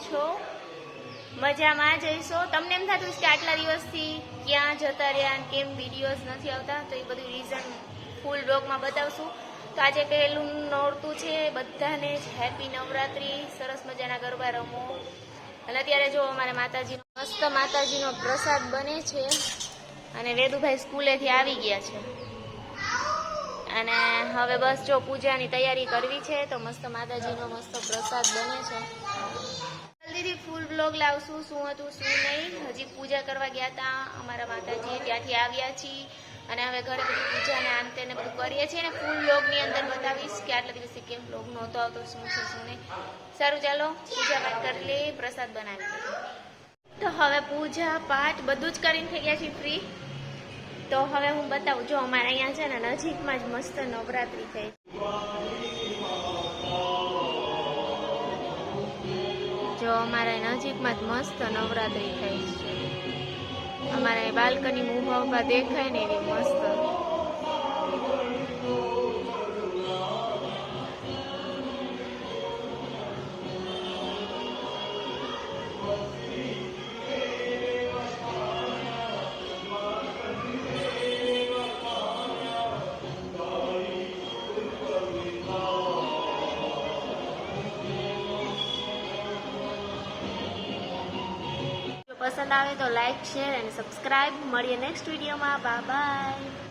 છો? મજામાં જઈશો? તમને એમ થતું કે આટલા દિવસથી ક્યાં જતા રહ્યા અને કેમ વિડીયોઝ નથી આવતા, તો એ બધું રીઝન ફૂલ બ્લોગમાં બતાવશું. તો આજે પહેલું નોરતું છે, બધાને જ હેપી નવરાત્રી, સરસ મજાના ગરબા રમો. અને અત્યારે જો અમારે માતાજીનો મસ્ત માતાજીનો પ્રસાદ બને છે અને વેદુભાઈ સ્કૂલેથી આવી ગયા છે અને હવે બસ જો પૂજાની તૈયારી કરવી છે. તો મસ્ત માતાજીનો મસ્ત પ્રસાદ બને છે. જલ્દીથી ફૂલ બ્લોગ લાવશું, શું હતું શું નહીં. હજી પૂજા કરવા ગયા હતા અમારા માતાજી, ત્યાંથી આવ્યા છીએ અને હવે ઘરે બધી પૂજાને આંતે ને બધું કરીએ છીએ. ને ફૂલ બ્લોગની અંદર બતાવીશ કે આટલા દિવસે કેમ બ્લોગ નહોતો આવતો, શું છે શું નહીં. સારું, ચાલો પૂજા પાઠ કરી લઈએ, પ્રસાદ બનાવી લઈએ. તો હવે પૂજા પાઠ બધું જ કરીને થઈ ગયા છીએ ફ્રી. તો હવે હું બતાવું, જો અમારે અહીંયા છે ને નજીકમાં જ મસ્ત નવરાત્રી થઈ. જો અમારે નજીકમાં જ મસ્ત નવરાત્રી થઈ છે. અમારે બાલ્કની ઊભા ઊભા દેખાય ને એવી મસ્ત. પસંદ આવે તો લાઈક, શેર અને સબસ્ક્રાઈબ. મળીએ નેક્સ્ટ વિડીયોમાં. Bye bye.